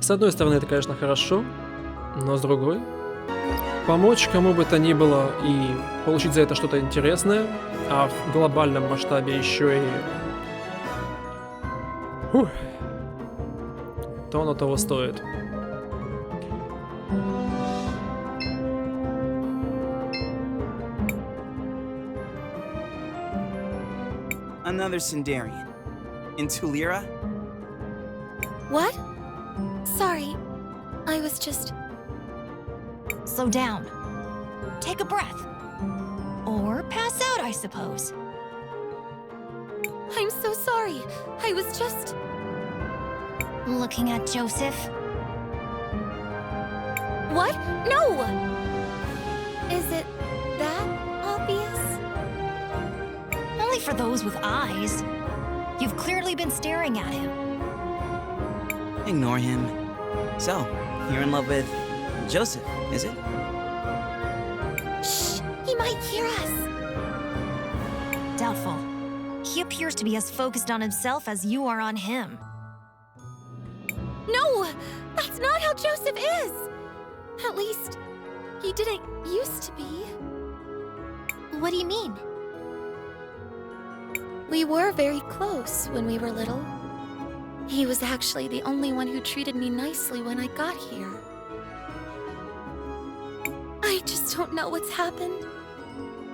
С одной стороны, это, конечно, хорошо, но с другой, помочь кому бы то ни было и получить за это что-то интересное, а в глобальном масштабе еще и... Фух, то оно того стоит. Another Sindarian. In Tulira? What? Sorry, I was just... Slow down. Take a breath. Or pass out, I suppose. I'm so sorry. I was just... Looking at Joseph? What? No! Is it that obvious? Only for those with eyes. You've clearly been staring at him. Ignore him. So, you're in love with Joseph, is it? Shh! He might hear us. Doubtful. He appears to be as focused on himself as you are on him. No! That's not how Joseph is! At least, he didn't used to be. What do you mean? We were very close when we were little. He was actually the only one who treated me nicely when I got here. I just don't know what's happened.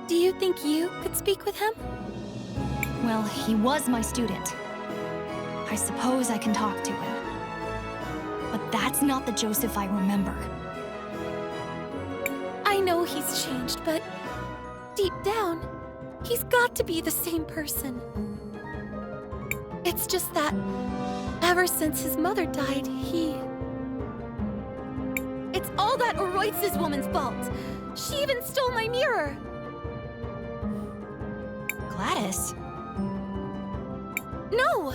Do you think you could speak with him? Well, he was my student. I suppose I can talk to him. But that's not the Joseph I remember. I know he's changed, but deep down, he's got to be the same person. It's just that ever since his mother died, It's all that Oroitz's woman's fault! She even stole my mirror! Gladys? No!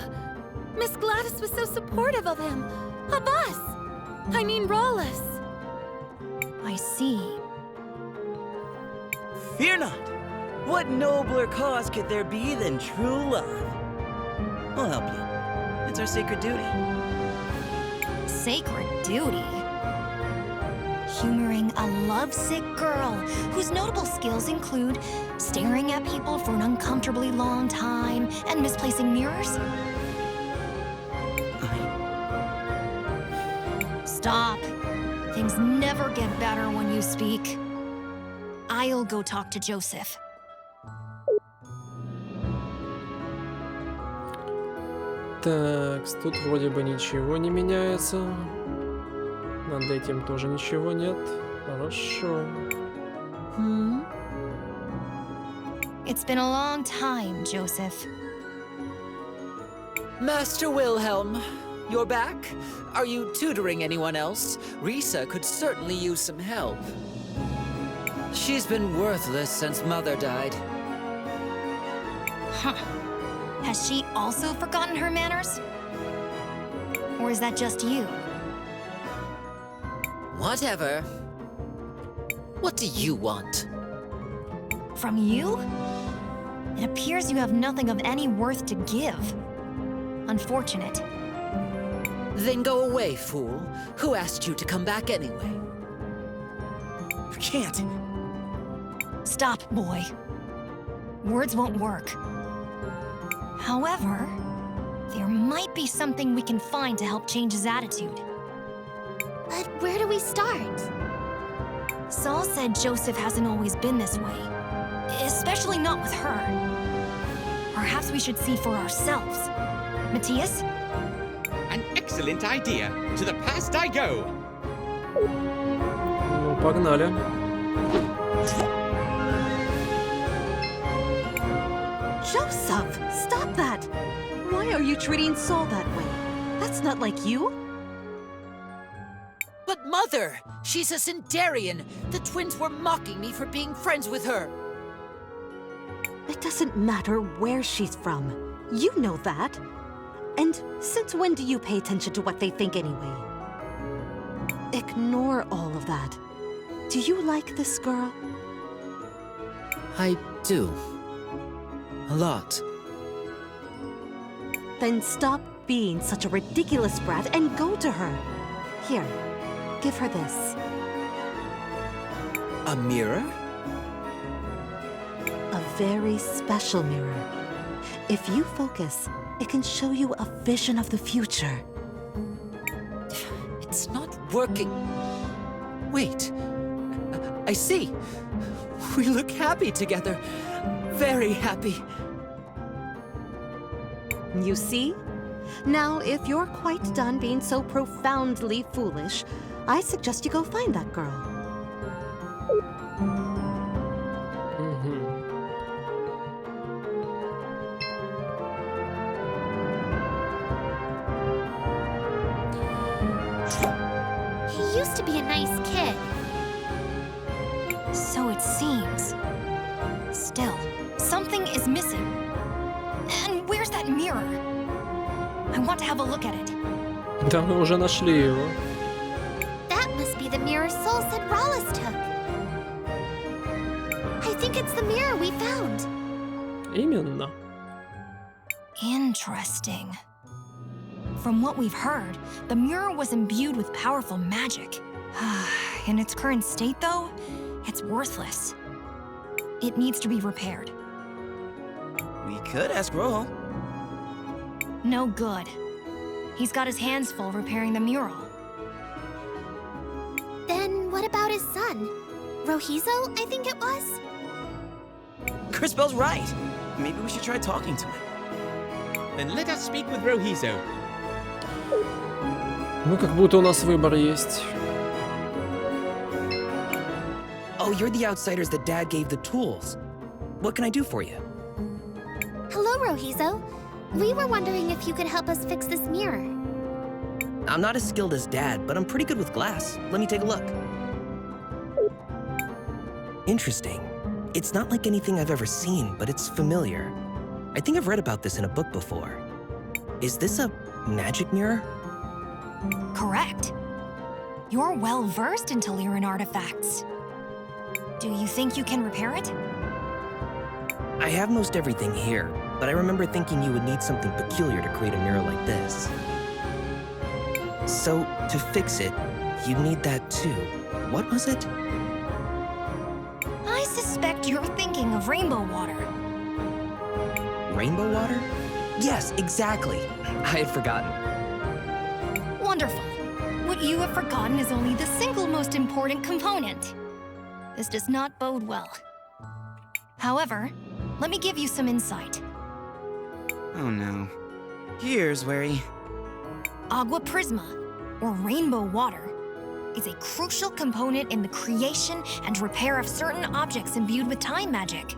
Miss Gladys was so supportive of him. Of us! I mean, Rawless. I see. Fear not! What nobler cause could there be than true love? We'll help you. It's our sacred duty. Sacred duty? Humoring a lovesick girl whose notable skills include staring at people for an uncomfortably long time and misplacing mirrors? Stop. Things never get better when you speak. I'll go talk to Joseph. Так, тут вроде бы ничего не меняется. Над этим тоже ничего нет. Хорошо. It's been a long time, Joseph. Master Wilhelm, you're back? Are you tutoring anyone else? Risa could certainly use some help. She's been worthless since Mother died. Huh. Has she also forgotten her manners? Or is that just you? Whatever. What do you want? From you? It appears you have nothing of any worth to give. Unfortunate. Then go away, fool. Who asked you to come back anyway? You can't. Stop, boy. Words won't work. However, there might be something we can find to help change his attitude. But where do we start? Saul said Joseph hasn't always been this way, especially not with her. Perhaps we should see for ourselves. Matthias? An excellent idea. To the past I go. Ну, погнали. Joseph, stop that! Why are you treating Saul that way? That's not like you. But Mother! She's a Sindarian! The twins were mocking me for being friends with her! It doesn't matter where she's from. You know that. And since when do you pay attention to what they think anyway? Ignore all of that. Do you like this girl? I do. A lot. Then stop being such a ridiculous brat and go to her. Here, give her this. A mirror? A very special mirror. If you focus, it can show you a vision of the future. It's not working. Wait. I see. We look happy together. Very happy. You see? Now, if you're quite done being so profoundly foolish, I suggest you go find that girl. He used to be a nice kid. So it seems. Still, something is missing. And where's that mirror? I want to have a look at it. Да, мы уже нашли его. That must be the mirror Soul said Rollis took. I think it's the mirror we found. Именно. Interesting. From what we've heard, the mirror was imbued with powerful magic. In its current state, though, it's worthless. It needs to be repaired. We could ask Roel. No good. He's got his hands full repairing the mural. Then what about his son? Rohizo, I think it was? Crispell's right. Maybe we should try talking to him. Then let us speak with Rohizo. Ну, как будто у нас выбор есть. Oh, you're the outsiders that Dad gave the tools. What can I do for you? Hello, Rohizo. We were wondering if you could help us fix this mirror. I'm not as skilled as Dad, but I'm pretty good with glass. Let me take a look. Interesting. It's not like anything I've ever seen, but it's familiar. I think I've read about this in a book before. Is this a magic mirror? Correct. You're well versed in Teliran artifacts. Do you think you can repair it? I have most everything here, but I remember thinking you would need something peculiar to create a mirror like this. So, to fix it, you'd need that too. What was it? I suspect you're thinking of rainbow water. Rainbow water? Yes, exactly. I had forgotten. Wonderful. What you have forgotten is only the single most important component. This does not bode well. However, let me give you some insight. Oh no. Here's worry. Agua Prisma, or rainbow water, is a crucial component in the creation and repair of certain objects imbued with time magic.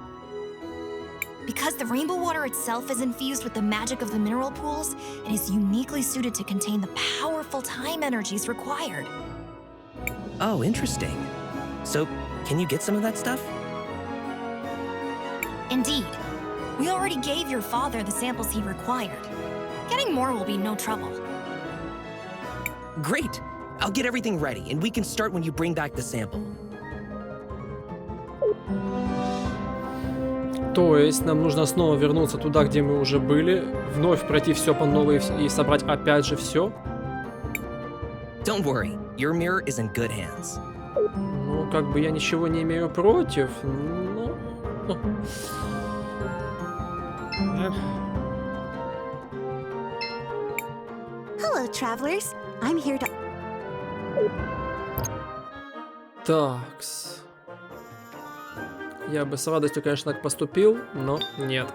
Because the rainbow water itself is infused with the magic of the mineral pools, it is uniquely suited to contain the powerful time energies required. Oh, interesting. So, can you get some of that stuff? Indeed. We already gave your father the samples he required. Getting more will be no trouble. Great! I'll get everything ready, and we can start when you bring back the sample. То есть нам нужно снова вернуться туда, где мы уже были, вновь пройти все по новой и собрать опять же все? Don't worry, your mirror is in good hands. Ну, как бы я ничего не имею против, но... Hello, travelers. I'm here to... Такс. Я бы с радостью, конечно, так поступил, но нет.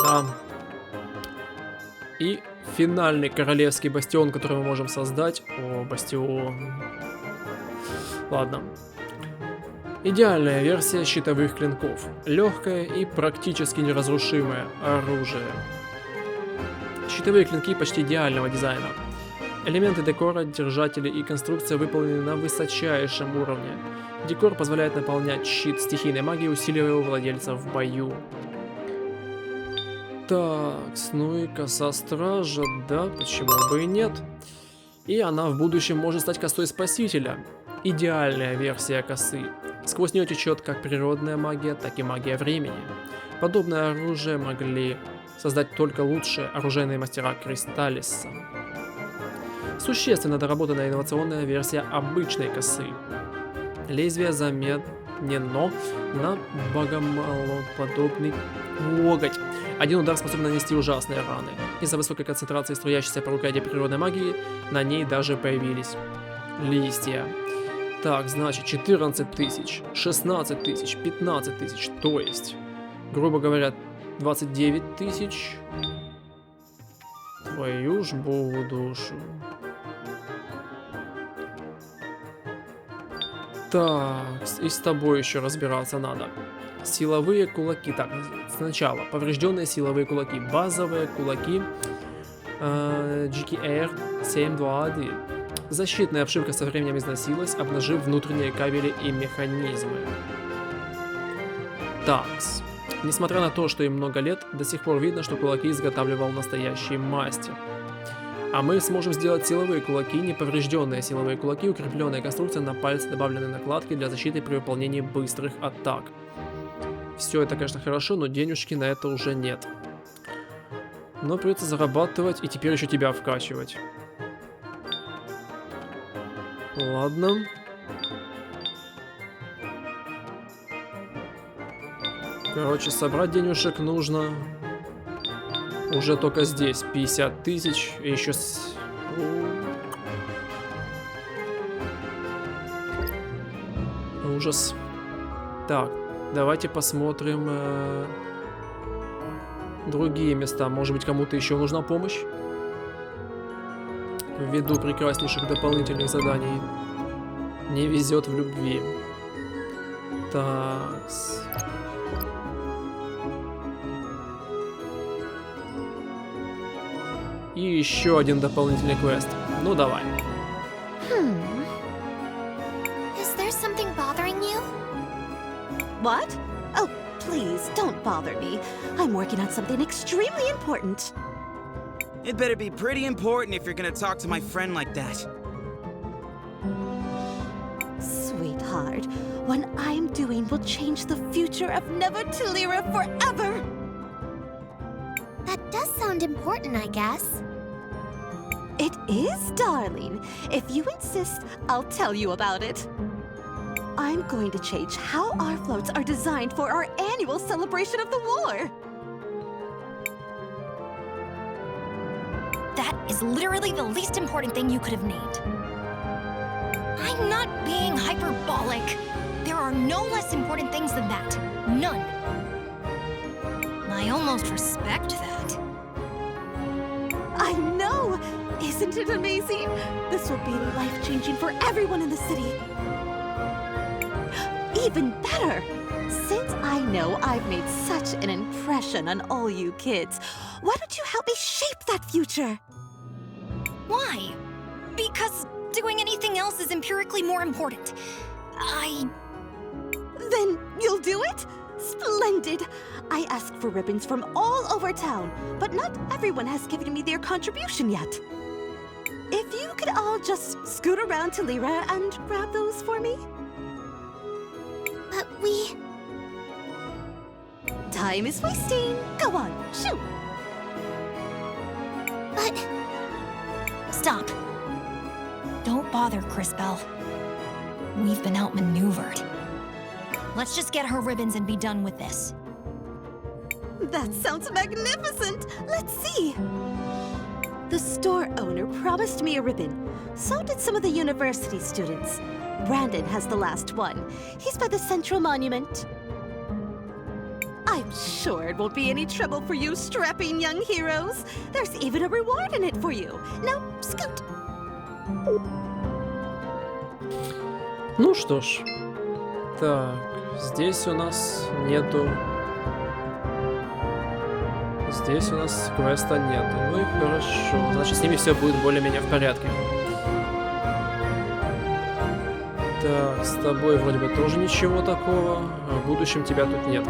Да. И финальный королевский бастион, который мы можем создать. О, бастион. Ладно. Идеальная версия щитовых клинков. Легкое и практически неразрушимое оружие. Щитовые клинки почти идеального дизайна. Элементы декора, держатели и конструкция выполнены на высочайшем уровне. Декор позволяет наполнять щит стихийной магией, усиливая его владельца в бою. Так, ну и коса стража, да, почему бы и нет. И она в будущем может стать косой спасителя. Идеальная версия косы. Сквозь нее течет как природная магия, так и магия времени. Подобное оружие могли создать только лучшие оружейные мастера Крис Тales. Существенно доработанная инновационная версия обычной косы. Лезвие заменено на богомолоподобный коготь. Один удар способен нанести ужасные раны. Из-за высокой концентрации струящейся по рукояти природной магии на ней даже появились листья. Так, значит, 14 тысяч, 16 тысяч, 15 тысяч, то есть, грубо говоря, 29 тысяч. Твою ж богу душу. Так, и с тобой еще разбираться надо. Силовые кулаки. Так, сначала поврежденные силовые кулаки. Базовые кулаки GKR 721. Защитная обшивка со временем износилась, обнажив внутренние кабели и механизмы. Такс. Несмотря на то, что им много лет, до сих пор видно, что кулаки изготавливал настоящий мастер. А мы сможем сделать силовые кулаки, неповрежденные силовые кулаки, укрепленная конструкция на пальце, добавленные накладки для защиты при выполнении быстрых атак. Все это, конечно, хорошо, но денежки на это уже нет. Но придется зарабатывать и теперь еще тебя вкачивать. Ладно. Короче, собрать денежек нужно уже только здесь. 50 тысяч. И еще ужас. Так, давайте посмотрим другие места. Может быть, кому-то еще нужна помощь? Ввиду прекраснейших дополнительных заданий. Не везет в любви. Так. И еще один дополнительный квест. Ну давай. Is there something bothering you? What? Oh, please, don't bother me. I'm working on something extremely important. It better be pretty important if you're gonna talk to my friend like that. Sweetheart, what I'm doing will change the future of Nevertillera forever. That does sound important, I guess. It is, darling. If you insist, I'll tell you about it. I'm going to change how our floats are designed for our annual celebration of the war. That is literally the least important thing you could have named. I'm not being hyperbolic. There are no less important things than that. None. I almost respect that. I know! Isn't it amazing? This will be life-changing for everyone in the city. Even better! Since I know I've made such an impression on all you kids, why don't you help me shape that future? Why? Because doing anything else is empirically more important. Then you'll do it? Splendid! I asked for ribbons from all over town, but not everyone has given me their contribution yet. If you could all just scoot around to Lyra and grab those for me? But we... Time is wasting. Go on, shoot! But... Stop. Don't bother, Crisbell. We've been outmaneuvered. Let's just get her ribbons and be done with this. That sounds magnificent! Let's see! The store owner promised me a ribbon. So did some of the university students. Brandon has the last one. He's by the Central Monument. I'm sure it won't be any trouble for you strapping young heroes. There's even a reward in it for you. Now, scoot! Ну что ж. Так, здесь у нас нету... Здесь у нас квеста нету. Ну и хорошо. Значит, с ними все будет более-менее в порядке. Так, с тобой вроде бы тоже ничего такого. А в будущем тебя тут нет.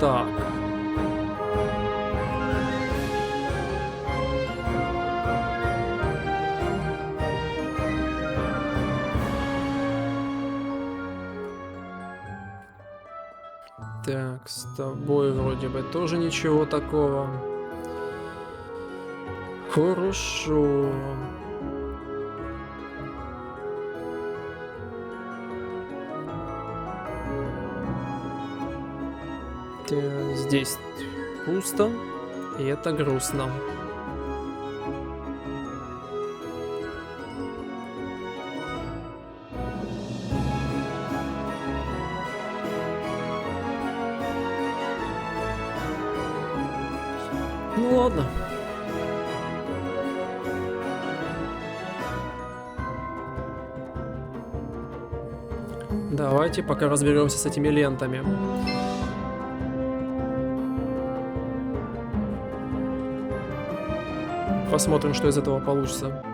Так. Так, с тобой вроде бы тоже ничего такого. Хорошо. Здесь пусто, и это грустно. Ну ладно. Давайте пока разберемся с этими лентами. Посмотрим, что из этого получится.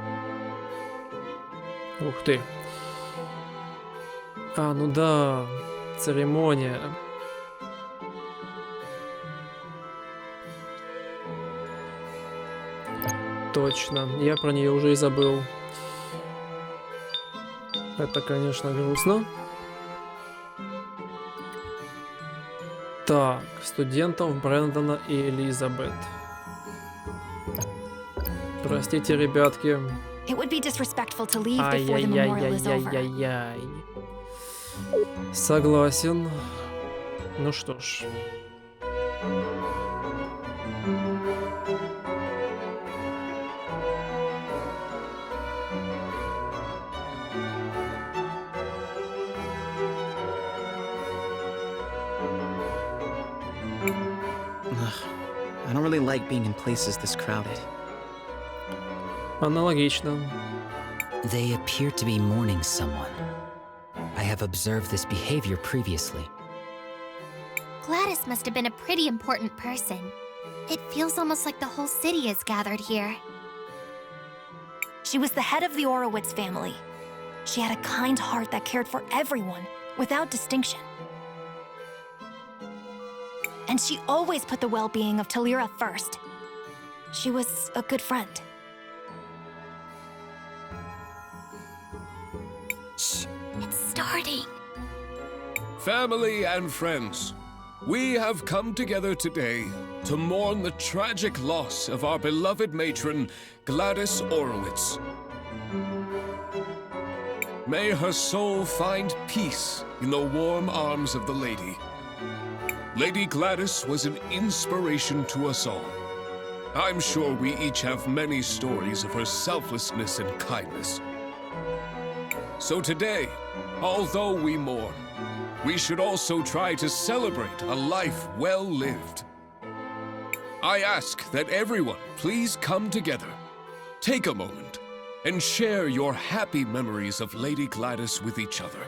Ух ты. А, ну да, церемония. Точно, я про нее уже и забыл. Это, конечно, грустно. Так, студентов Брэндона и Элизабет. Простите, ребятки. It would be disrespectful to leave before the memorial is over. Ай-яй-яй-яй-яй-яй. Согласен. Ну что ж. I don't really like being in places this crowded. Аналогично. They appear to be mourning someone. I have observed this behavior previously. Gladys must have been a pretty important person. It feels almost like the whole city is gathered here. She was the head of the Orowitz family. She had a kind heart that cared for everyone, without distinction. And she always put the well-being of Talira first. She was a good friend. Shh, it's starting. Family and friends, we have come together today to mourn the tragic loss of our beloved matron, Gladys Orowitz. May her soul find peace in the warm arms of the Lady. Lady Gladys was an inspiration to us all. I'm sure we each have many stories of her selflessness and kindness. So today, although we mourn, we should also try to celebrate a life well lived. I ask that everyone please come together, take a moment, and share your happy memories of Lady Gladys with each other.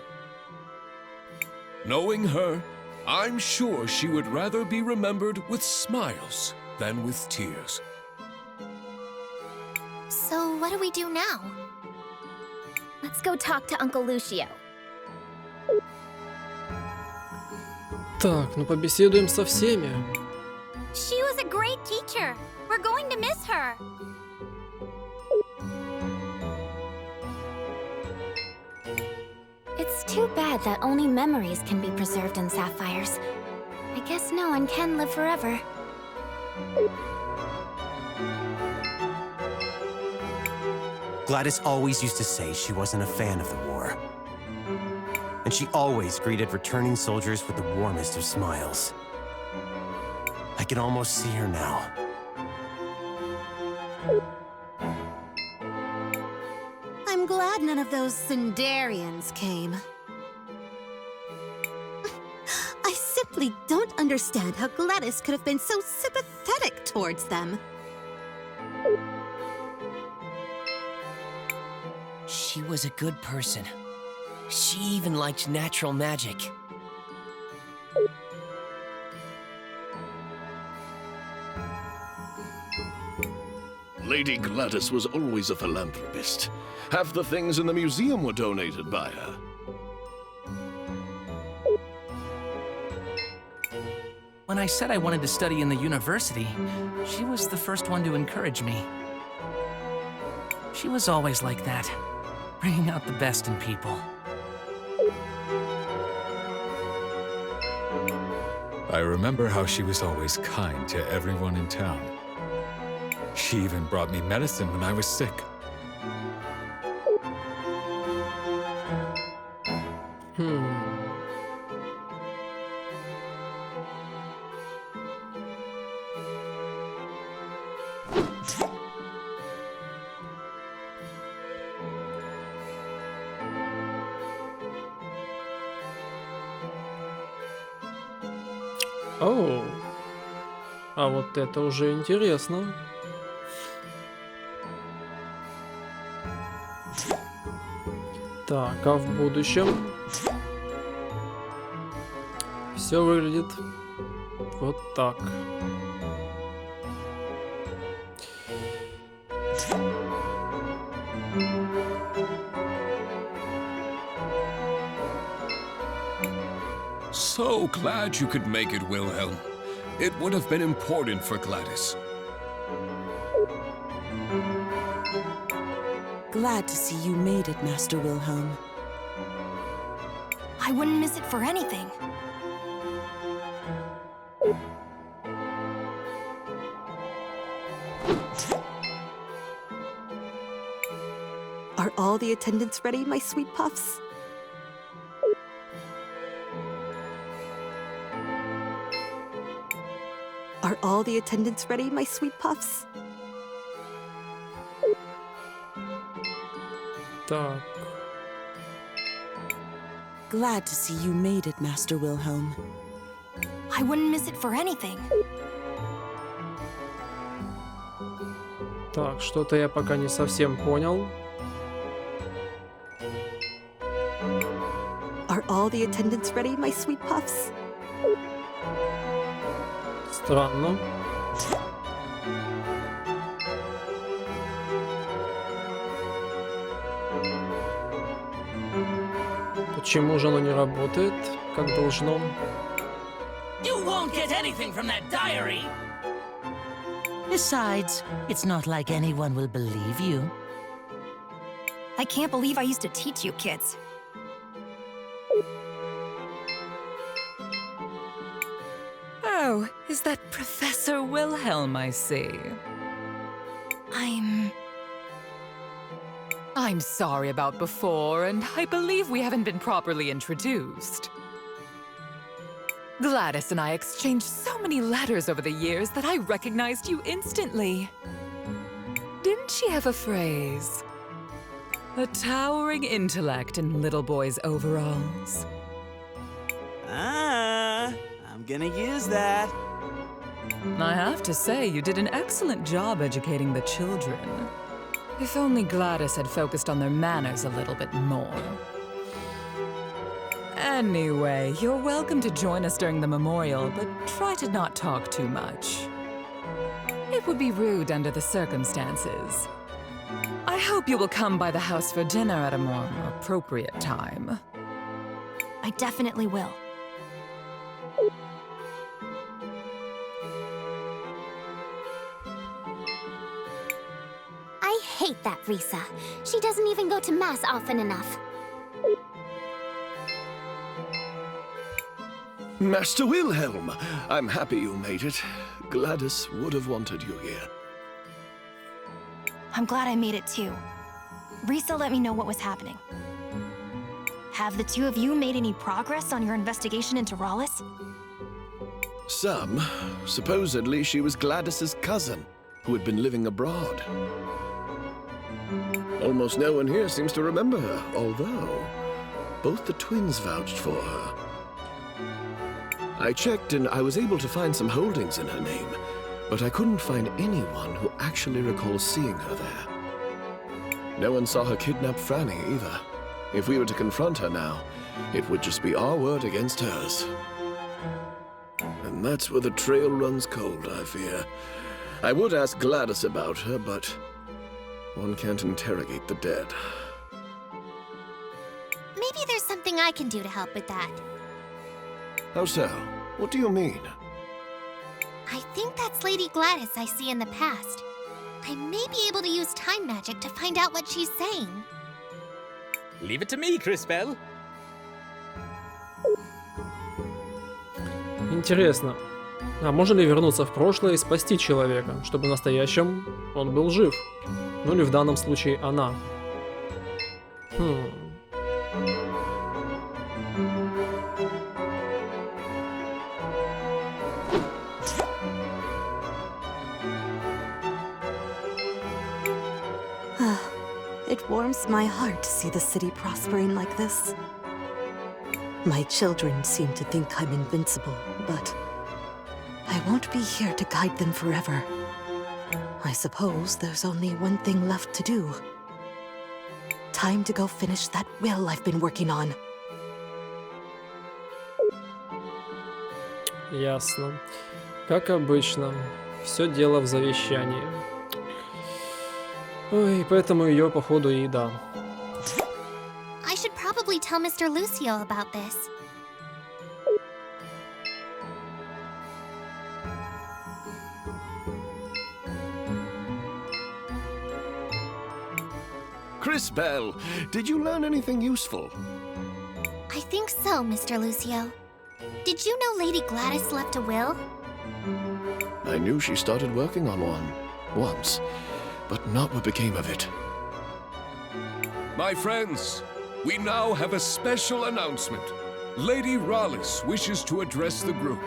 Knowing her, I'm sure she would rather be remembered with smiles than with tears. So what do we do now? Let's go talk to Uncle Lucio. Так, ну побеседуем со всеми. She was a great teacher. We're going to miss her. It's too bad that only memories can be preserved in sapphires. I guess no one can live forever. Gladys always used to say she wasn't a fan of the war. And she always greeted returning soldiers with the warmest of smiles. I can almost see her now. I'm glad none of those Sindarians came. I simply don't understand how Gladys could have been so sympathetic towards them. She was a good person. She even liked natural magic. Lady Gladys was always a philanthropist. Half the things in the museum were donated by her. When I said I wanted to study in the university, she was the first one to encourage me. She was always like that, bringing out the best in people. I remember how she was always kind to everyone in town. She even brought me medicine when I was sick. Оу. А вот это уже интересно. Так, а в будущем все выглядит вот так. So glad you could make it, Wilhelm. It would have been important for Gladys. Glad to see you made it, Master Wilhelm. I wouldn't miss it for anything. Are all the attendants ready, my sweet puffs? Are all the attendants ready, my sweet puffs? Так. Glad to see you made it, Master Wilhelm. I wouldn't miss it for anything. Так, что-то я пока не совсем понял. Are all the attendants ready, my sweet puffs? Странно. Почему же оно не работает, как должно? You won't get anything from that diary! Besides, it's not like anyone will believe you. I can't believe I used to teach you kids. Oh, is that Professor Wilhelm I see? I'm sorry about before, and I believe we haven't been properly introduced. Gladys and I exchanged so many letters over the years that I recognized you instantly. Didn't she have a phrase? A towering intellect in little boys' overalls. I'm gonna use that. I have to say, you did an excellent job educating the children. If only Gladys had focused on their manners a little bit more. Anyway, you're welcome to join us during the memorial, but try to not talk too much. It would be rude under the circumstances. I hope you will come by the house for dinner at a more appropriate time. I definitely will. I hate that Risa. She doesn't even go to Mass often enough. Master Wilhelm, I'm happy you made it. Gladys would have wanted you here. I'm glad I made it too. Risa let me know what was happening. Have the two of you made any progress on your investigation into Rollis? Some. Supposedly she was Gladys's cousin, who had been living abroad. Almost no one here seems to remember her, although both the twins vouched for her. I checked and I was able to find some holdings in her name, but I couldn't find anyone who actually recalls seeing her there. No one saw her kidnap Franny either. If we were to confront her now, it would just be our word against hers. And that's where the trail runs cold, I fear. I would ask Gladys about her, but one can't interrogate the dead. Maybe there's something I can do to help with that. How so? What do you mean? I think that's Lady Gladys I see in the past. I may be able to use time magic to find out what she's saying. Leave it to me, Crispell. Интересно, а можно ли вернуться в прошлое и спасти человека, чтобы в настоящем он был жив? Ну или в данном случае она. It warms my heart to see the city prospering like this. My children seem to think I'm invincible, but I won't be here to guide them forever. I suppose there's only one thing left to do. Time to go finish that will I've been working on. Ясно. Как обычно, все дело в завещании. Ой, поэтому ее, походу, и да. I should probably tell Mr. Lucio about this. Cris Bell, did you learn anything useful? I think so, Mr. Lucio. Did you know Lady Gladys left a will? I knew she started working on one, once, but not what became of it. My friends, we now have a special announcement. Lady Rallis wishes to address the group.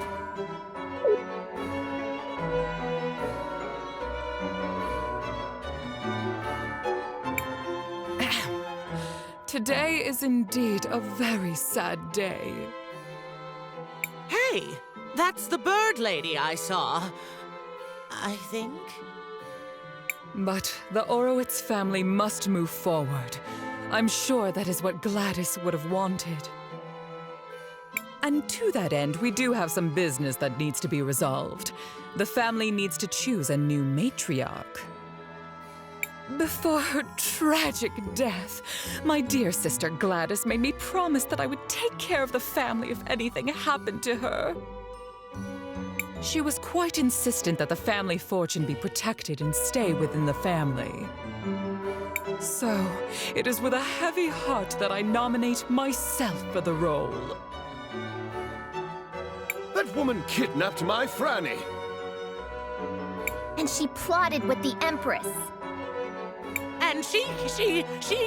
Today is indeed a very sad day. Hey, that's the bird lady I saw. I think. But the Orowitz family must move forward. I'm sure that is what Gladys would have wanted. And to that end, we do have some business that needs to be resolved. The family needs to choose a new matriarch. Before her tragic death, my dear sister Gladys made me promise that I would take care of the family if anything happened to her. She was quite insistent that the family fortune be protected and stay within the family. So, it is with a heavy heart that I nominate myself for the role. That woman kidnapped my Franny! And she plotted with the Empress. And she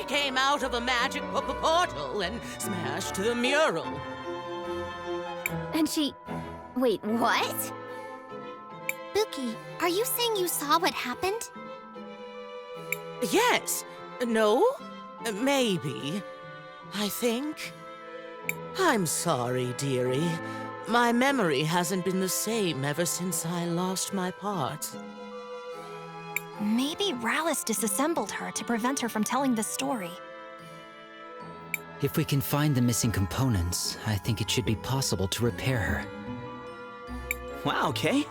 came out of a magic portal and smashed the mural. And she... Wait, what? Buki, are you saying you saw what happened? Yes. No? Maybe. I think. I'm sorry, dearie. My memory hasn't been the same ever since I lost my parts. Maybe Rallis disassembled her to prevent her from telling the story. If we can find the missing components, I think it should be possible to repair her. Wow, Kay.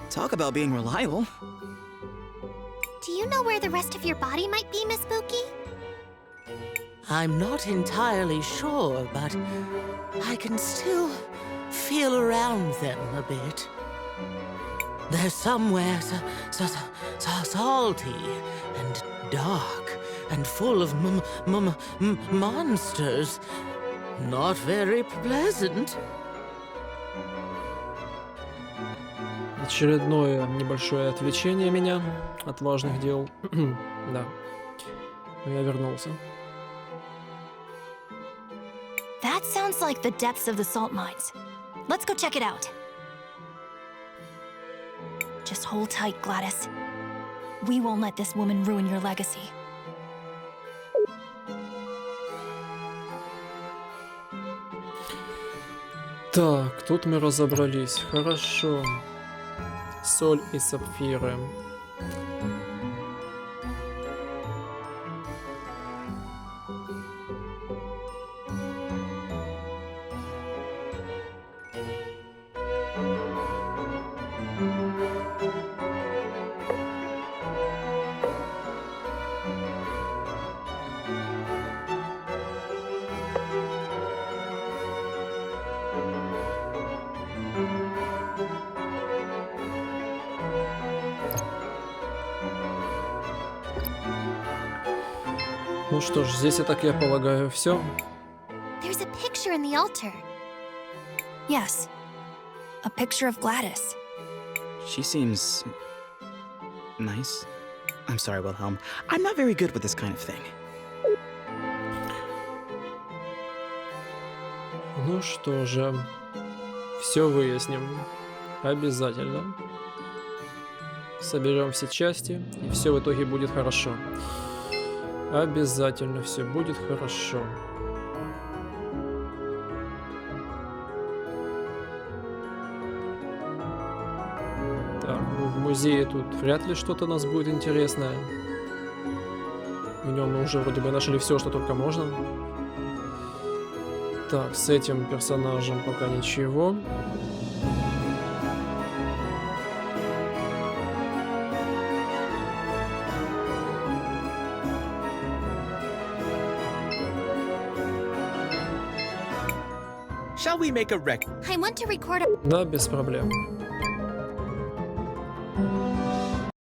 Talk about being reliable. Do you know where the rest of your body might be, Miss Buki? I'm not entirely sure, but I can still feel around them a bit. They're somewhere salty and dark and full of monsters. Not very pleasant. Очередное небольшое отвлечение меня от важных дел. Да. Но я вернулся. That sounds like the depths of the salt mines. Let's go check it out. Just hold tight, Gladys. We won't let this woman ruin your legacy. Так, тут мы разобрались. Хорошо. Соль и сапфиры. Ну что ж, здесь, я так я полагаю, все. There's a picture in the altar. Yes. A picture of Gladys. She seems... nice. I'm sorry, Wilhelm. I'm not very good with this kind of thing. Ну что же, все выясним. Обязательно. Соберем все части, и все в итоге будет хорошо. Обязательно все будет хорошо. Так, ну в музее тут вряд ли что-то у нас будет интересное. В нем мы уже вроде бы нашли все, что только можно. Так, с этим персонажем пока ничего. Shall we make a record? I want to record a... Да, без проблем.